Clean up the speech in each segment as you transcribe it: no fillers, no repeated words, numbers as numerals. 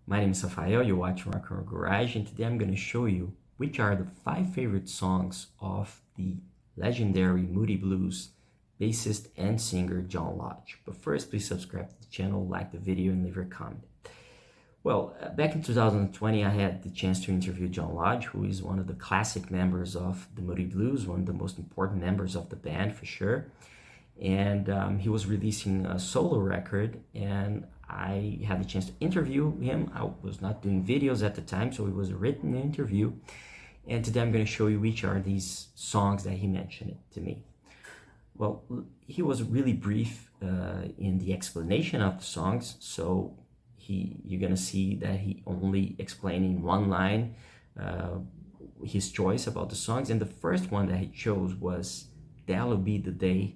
My name is Rafael, you're watching Rock and Roll Garage, and today I'm going to show you which are the 5 favorite songs of the legendary Moody Blues bassist and singer John Lodge. But first, please subscribe to the channel, like the video, and leave your comment. Well, back in 2020, I had the chance to interview John Lodge, who is one of the classic members of the Moody Blues, one of the most important members of the band for sure. And he was releasing a solo record, and I had the chance to interview him. I was not doing videos at the time, so it was a written interview. And today I'm going to show you which are these songs that he mentioned to me. Well, he was really brief in the explanation of the songs, so you're going to see that he only explained in one line his choice about the songs. And the first one that he chose was That'll Be the Day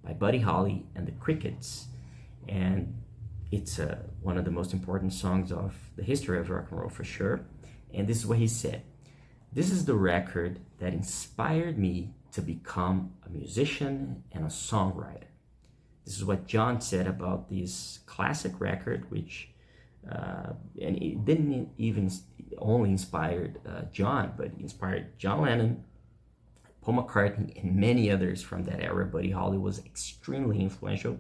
by Buddy Holly and the Crickets. And it's one of the most important songs of the history of rock and roll for sure. And this is what he said: "This is the record that inspired me to become a musician and a songwriter." This is what John said about this classic record, which and it didn't even only inspired John, but it inspired John Lennon, Paul McCartney, and many others from that era. Buddy Holly was extremely influential,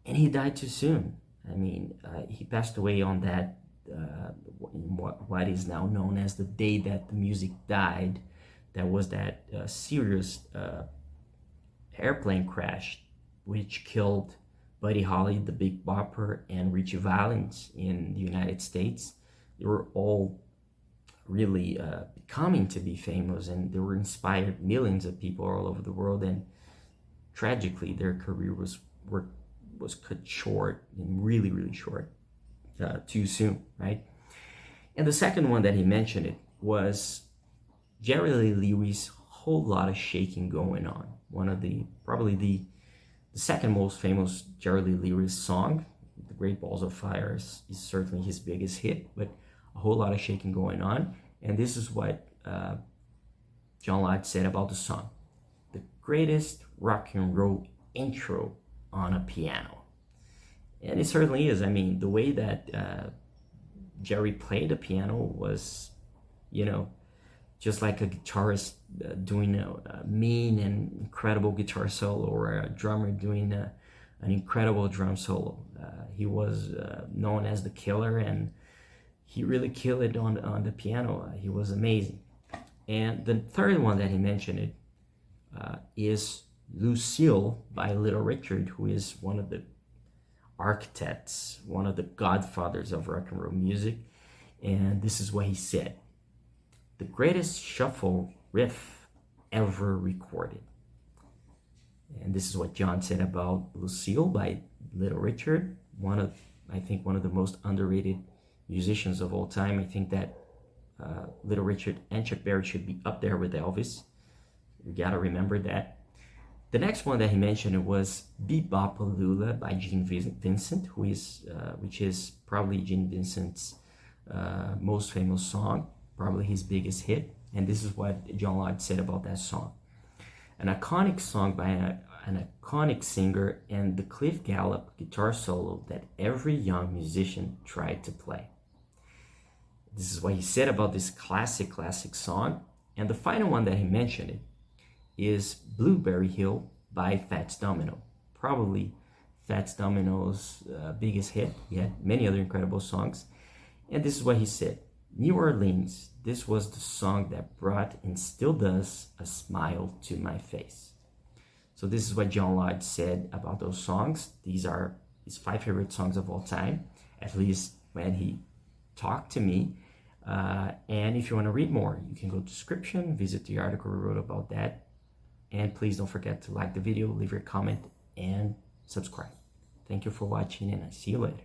and he died too soon. I mean, he passed away on that, what is now known as the day that the music died. That was that serious airplane crash, which killed Buddy Holly, the Big Bopper, and Richie Valens in the United States. They were all really coming to be famous, and they were inspired millions of people all over the world. And tragically, their career was cut short, and really short, too soon, right? And the second one that he mentioned was Jerry Lee Lewis' Whole Lot of Shaking Going On. One of probably the second most famous Jerry Lee Lewis song. The Great Balls of Fire is certainly his biggest hit, but A Whole Lot of Shaking Going On. And this is what John Lodge said about the song: "The greatest rock and roll intro on a piano." And it certainly is. I mean, the way that Jerry played the piano was, just like a guitarist doing a mean and incredible guitar solo, or a drummer doing an incredible drum solo. He was known as the killer, and he really killed it on the piano. He was amazing. And the third one that he mentioned is Lucille by Little Richard, who is one of the architects, one of the godfathers of rock and roll music. And this is what he said: "The greatest shuffle riff ever recorded." And this is what John said about Lucille by Little Richard, I think one of the most underrated musicians of all time. I think that Little Richard and Chuck Berry should be up there with Elvis. We gotta remember that. The next one that he mentioned was Bebopalula by Gene Vincent, which is probably Gene Vincent's most famous song, probably his biggest hit. And this is what John Lodge said about that song: "An iconic song by an iconic singer, and the Cliff Gallup guitar solo that every young musician tried to play." This is what he said about this classic song. And the final one that he mentioned is Blueberry Hill by Fats Domino, probably Fats Domino's biggest hit. He had many other incredible songs. And this is what he said: "New Orleans, this was the song that brought, and still does, a smile to my face." So this is what John Lodge said about those songs. These are his 5 favorite songs of all time, at least when he talked to me. And if you want to read more, you can go to the description, visit the article we wrote about that. And please don't forget to like the video, leave your comment, and subscribe. Thank you for watching, and I'll see you later.